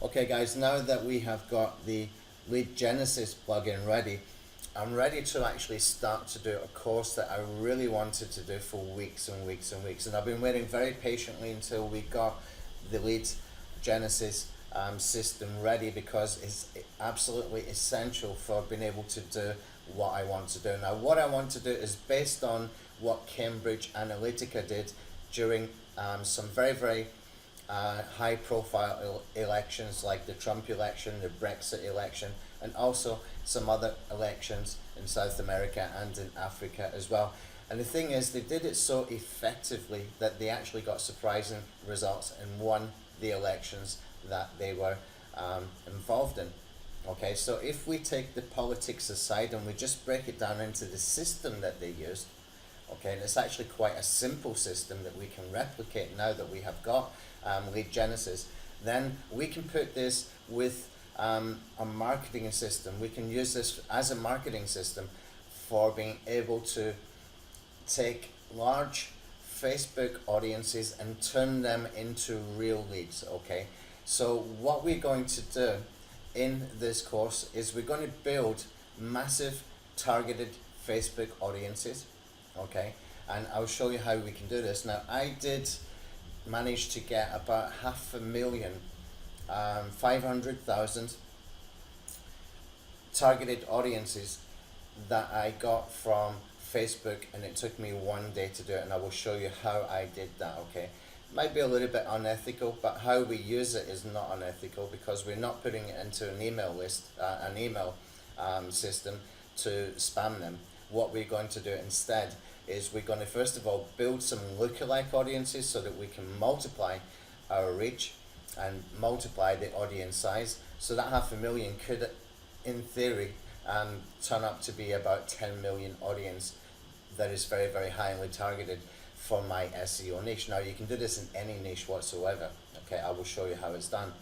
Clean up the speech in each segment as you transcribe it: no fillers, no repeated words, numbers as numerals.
Okay guys, now that we have got the Lead Genesis plugin ready, I'm ready to actually start to do a course that I really wanted to do for weeks and weeks and weeks. And I've been waiting very patiently until we got the Lead Genesis system ready, because it's absolutely essential for being able to do what I want to do. Now, what I want to do is based on what Cambridge Analytica did during some very high profile elections, like the Trump election, the Brexit election, and also some other elections in South America and in Africa as well. And the thing is, they did it so effectively that they actually got surprising results and won the elections that they were involved in. Okay, so if we take the politics aside and we just break it down into the system that they used, okay, and it's actually quite a simple system that we can replicate now that we have got Lead Genesis, then we can put this with a marketing system. We can use this as a marketing system for being able to take large Facebook audiences and turn them into real leads. Okay, so what we're going to do in this course is we're going to build massive targeted Facebook audiences. Okay, and I'll show you how we can do this. Now, I did manage to get about 500,000, 500,000 targeted audiences that I got from Facebook, and it took me one day to do it, and I will show you how I did that. Okay, might be a little bit unethical, but how we use it is not unethical, because we're not putting it into an email list, an email system to spam them. What we're going to do instead is we're going to first of all build some lookalike audiences so that we can multiply our reach and multiply the audience size. So that 500,000 could, in theory, turn up to be about 10 million audience that is very highly targeted for my SEO niche. Now, you can do this in any niche whatsoever. Okay, I will show you how it's done.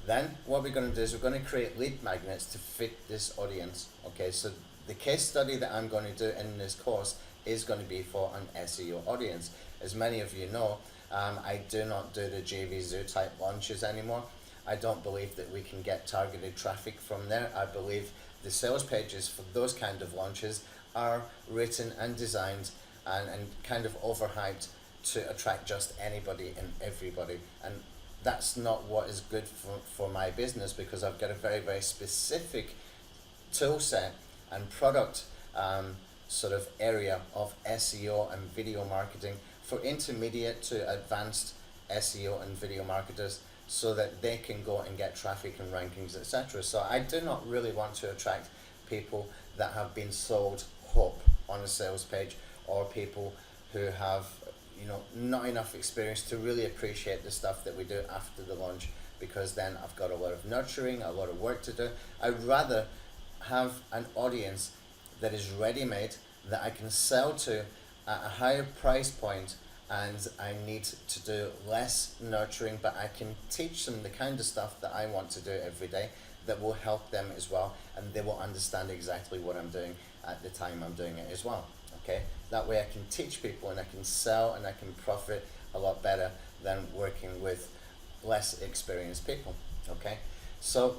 Then what we're going to do is we're going to create lead magnets to fit this audience. Okay, so the case study that I'm going to do in this course is going to be for an SEO audience. As many of you know, I do not do the JVZoo type launches anymore. I don't believe that we can get targeted traffic from there. I believe the sales pages for those kind of launches are written and designed and kind of overhyped to attract just anybody and everybody. And that's not what is good for my business, because I've got a very specific tool set and product sort of area of SEO and video marketing for intermediate to advanced SEO and video marketers, so that they can go and get traffic and rankings, etc. So I do not really want to attract people that have been sold hope on a sales page, or people who have, you know, not enough experience to really appreciate the stuff that we do after the launch, because then I've got a lot of nurturing, a lot of work to do. I'd rather have an audience that is ready-made, that I can sell to at a higher price point, and I need to do less nurturing, but I can teach them the kind of stuff that I want to do every day that will help them as well, and they will understand exactly what I'm doing at the time I'm doing it as well. Okay, that way I can teach people and I can sell and I can profit a lot better than working with less experienced people. Okay, so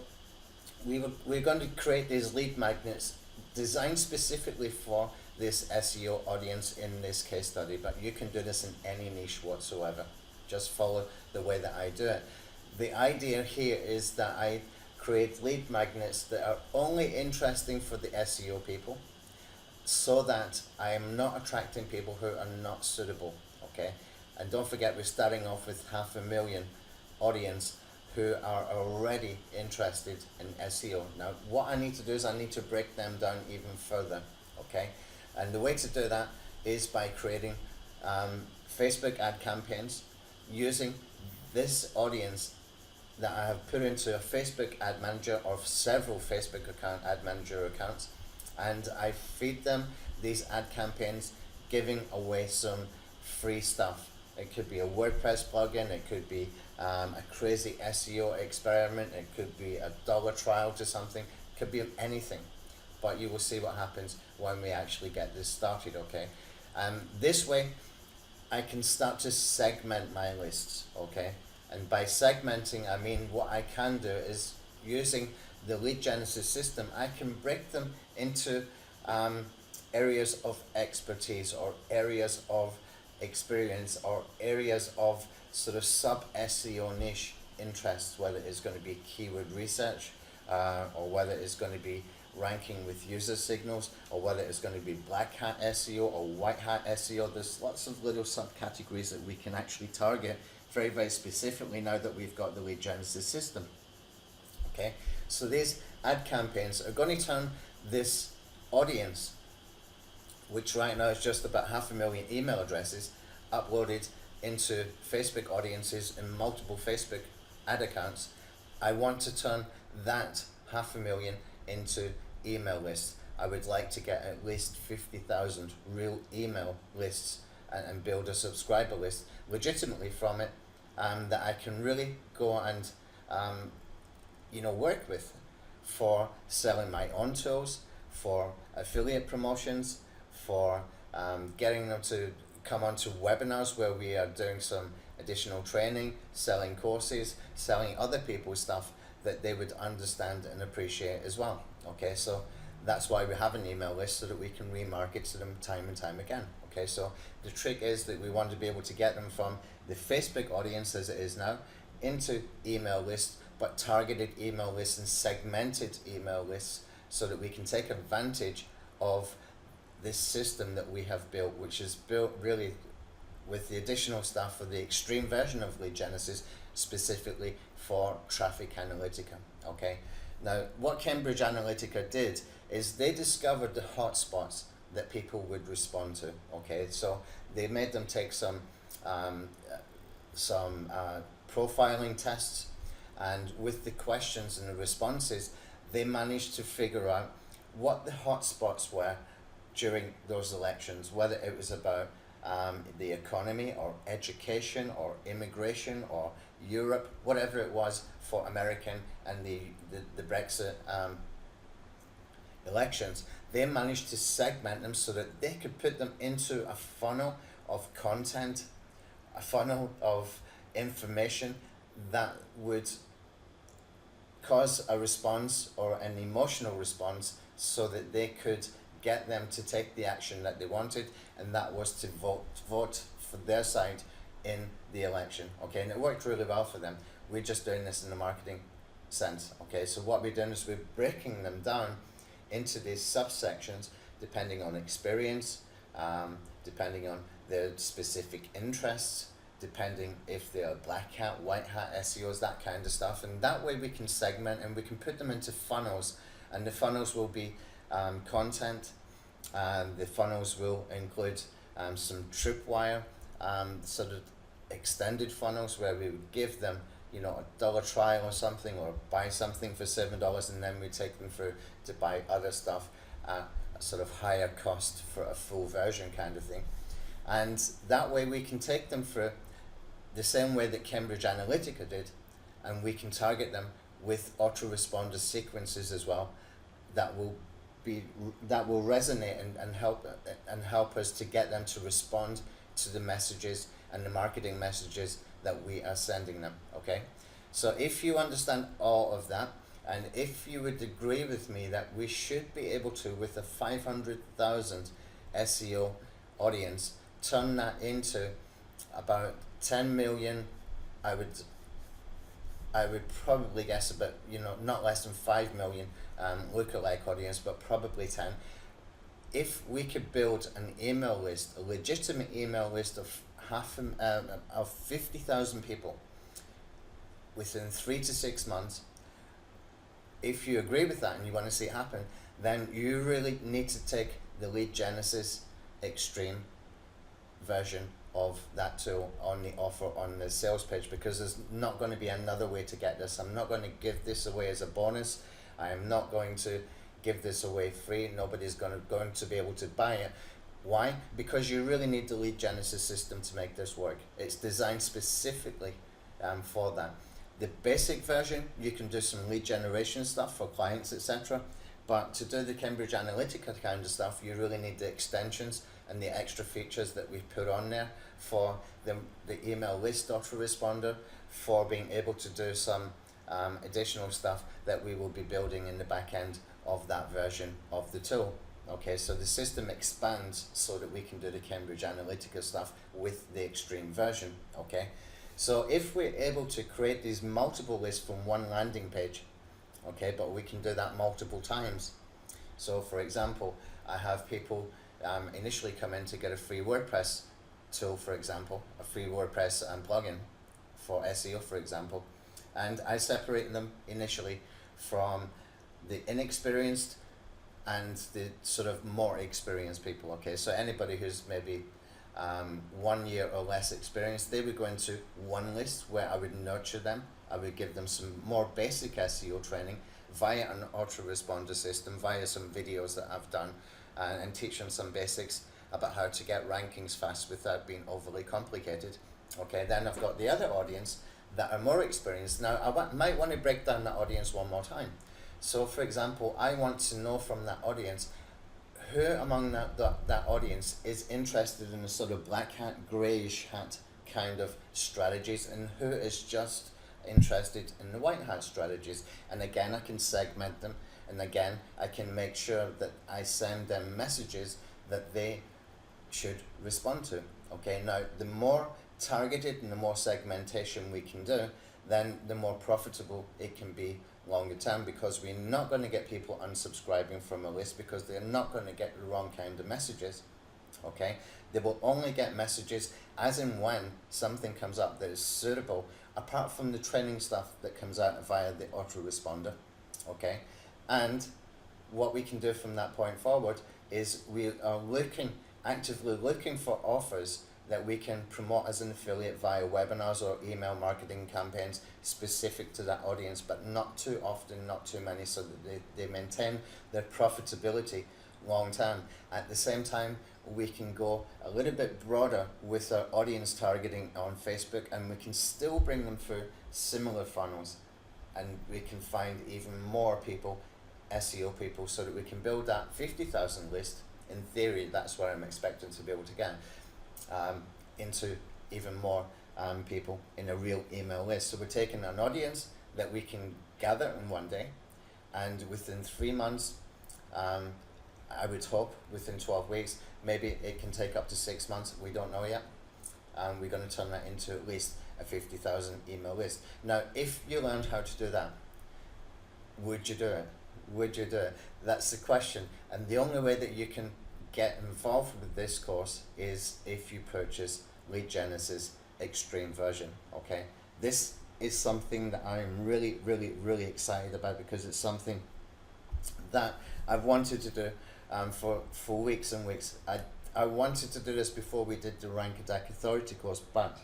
we're going to create these lead magnets designed specifically for this SEO audience in this case study, but you can do this in any niche whatsoever. Just follow the way that I do it. The idea here is that I create lead magnets that are only interesting for the SEO people, so that I am not attracting people who are not suitable. Okay, and don't forget, we're starting off with 500,000 audience who are already interested in SEO. Now, what I need to do is I need to break them down even further. Okay, and the way to do that is by creating Facebook ad campaigns using this audience that I have put into a Facebook ad manager or several Facebook ad manager accounts, and I feed them these ad campaigns giving away some free stuff. It could be a WordPress plugin, it could be a crazy SEO experiment, it could be a dollar trial to something, it could be anything. But you will see what happens when we actually get this started. Okay, this way I can start to segment my lists. Okay, And by segmenting, I mean what I can do is using the lead genesis system, I can break them into areas of expertise or areas of experience or areas of sort of sub SEO niche interests, whether it's going to be keyword research or whether it's going to be ranking with user signals, or whether it's going to be black hat SEO or white hat SEO. There's lots of little subcategories that we can actually target very, very specifically now that we've got the lead genesis system. Okay, so these ad campaigns are going to turn this audience, which right now is just about 500,000 email addresses, uploaded into Facebook audiences in multiple Facebook ad accounts. I want to turn that 500,000 into email lists. I would like to get at least 50,000 real email lists and build a subscriber list legitimately from it, that I can really go and work with for selling my own tools, for affiliate promotions, for getting them to come onto webinars where we are doing some additional training, selling courses, selling other people's stuff that they would understand and appreciate as well. Okay, so that's why we have an email list, so that we can remarket to them time and time again. Okay, so the trick is that we want to be able to get them from the Facebook audience as it is now into email lists, but targeted email lists and segmented email lists, so that we can take advantage of this system that we have built, which is built really with the additional stuff for the extreme version of lead genesis, specifically for traffic analytica. Okay, now what Cambridge Analytica did is they discovered the hotspots that people would respond to. Okay, so they made them take some profiling tests, and with the questions and the responses, they managed to figure out what the hotspots were during those elections, whether it was about the economy or education or immigration or Europe, whatever it was for American and the Brexit elections. They managed to segment them so that they could put them into a funnel of content, a funnel of information that would cause a response or an emotional response, so that they could get them to take the action that they wanted, and that was to vote for their side in the election. Okay, and it worked really well for them. We're just doing this in the marketing sense. Okay, so what we're doing is we're breaking them down into these subsections depending on experience, depending on their specific interests, depending if they are black hat, white hat SEOs, that kind of stuff. And that way we can segment and we can put them into funnels, and the funnels will be content, and the funnels will include some tripwire sort of extended funnels where we would give them $1 trial or something, or buy something for $7, and then we take them through to buy other stuff at a sort of higher cost for a full version kind of thing. And that way we can take them through the same way that Cambridge Analytica did, and we can target them with autoresponder sequences as well that will resonate and help us to get them to respond to the messages and the marketing messages that we are sending them. Okay, so if you understand all of that, and if you would agree with me that we should be able to, with a 500,000 SEO audience, turn that into about 10 million, I would probably guess about, not less than 5 million lookalike audience, but probably 10. If we could build an email list, a legitimate email list of 50,000 people within 3 to 6 months, if you agree with that and you want to see it happen, then you really need to take the lead genesis extreme version of that tool on the offer on the sales page, because there's not going to be another way to get this. I'm not going to give this away as a bonus. I am not going to give this away free. Nobody's going to be able to buy it. Why? Because you really need the lead genesis system to make this work. It's designed specifically for that. The basic version, you can do some lead generation stuff for clients, etc. But to do the Cambridge Analytica kind of stuff, you really need the extensions and the extra features that we've put on there for the email list autoresponder, for being able to do some additional stuff that we will be building in the back end of that version of the tool. Okay, so the system expands so that we can do the Cambridge Analytica stuff with the extreme version. Okay, so if we're able to create these multiple lists from one landing page, okay, but we can do that multiple times. So for example, I have people initially come in to get a free WordPress tool, for example, a free WordPress plugin for SEO, for example, and I separate them initially from the inexperienced and the sort of more experienced people. Okay, so anybody who's maybe 1 year or less experience, they would go into one list where I would nurture them. I would give them some more basic SEO training via an autoresponder system, via some videos that I've done, and teach them some basics about how to get rankings fast without being overly complicated. Okay, then I've got the other audience that are more experienced. Now I might want to break down that audience one more time. So for example, I want to know from that audience who among that audience is interested in the sort of black hat, greyish hat kind of strategies, and who is just interested in the white hat strategies. And again, I can segment them, and again, I can make sure that I send them messages that they should respond to. Okay, now the more targeted and the more segmentation we can do, then the more profitable it can be longer term, because we're not going to get people unsubscribing from a list because they're not going to get the wrong kind of messages. Okay, they will only get messages as and when something comes up that is suitable, apart from the training stuff that comes out via the autoresponder. Okay, and what we can do from that point forward is we are actively looking for offers that we can promote as an affiliate via webinars or email marketing campaigns specific to that audience, but not too often, not too many, so that they maintain their profitability long term. At the same time, we can go a little bit broader with our audience targeting on Facebook, and we can still bring them through similar funnels, and we can find even more people, SEO people, so that we can build that 50,000 list. In theory, that's where I'm expecting to be able to get into even more people in a real email list. So we're taking an audience that we can gather in one day, and within 3 months, I would hope within 12 weeks, maybe it can take up to 6 months, we don't know yet. We're going to turn that into at least a 50,000 email list. Now, if you learned how to do that, would you do it? Would you do it? That's the question. And the only way that you can get involved with this course is if you purchase Lead Genesis Extreme version. Okay, this is something that I'm really, really, really excited about, because it's something that I've wanted to do for weeks and weeks. I wanted to do this before we did the Rank Attack Authority course, but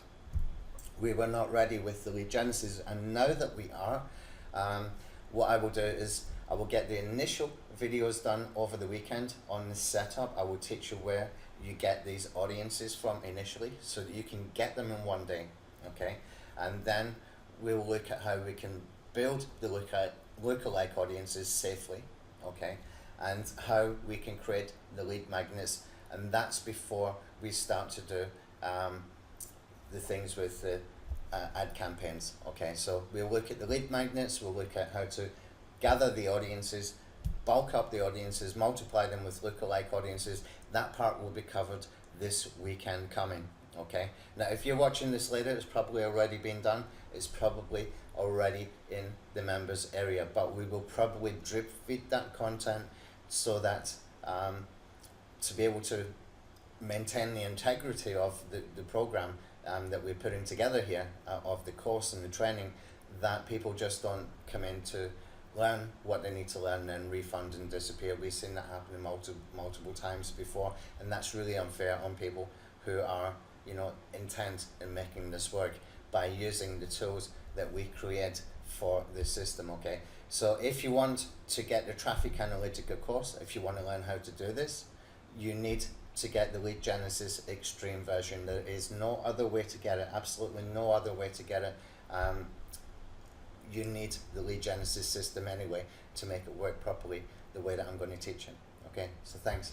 we were not ready with the Lead Genesis, and now that we are, what I will do is I will get the initial videos done over the weekend on the setup. I will teach you where you get these audiences from initially, so that you can get them in one day. Okay, and then we'll look at how we can build the lookalike audiences safely. Okay, and how we can create the lead magnets, and that's before we start to do the things with the ad campaigns. Okay, so we'll look at the lead magnets, we'll look at how to gather the audiences, bulk up the audiences, multiply them with lookalike audiences. That part will be covered this weekend coming. Okay, now if you're watching this later, it's probably already been done. It's probably already in the members area, but we will probably drip feed that content so that to be able to maintain the integrity of the program that we're putting together here, of the course and the training, that people just don't come in to learn what they need to learn and then refund and disappear. We've seen that happen multiple times before, and that's really unfair on people who are, you know, intent in making this work by using the tools that we create for the system. Okay, so if you want to get the Traffic Analytica course, if you want to learn how to do this, you need to get the Lead Genesis Extreme version. There is no other way to get it, absolutely no other way to get it. You need the Lead Genesis system anyway to make it work properly the way that I'm going to teach it. Okay, so thanks.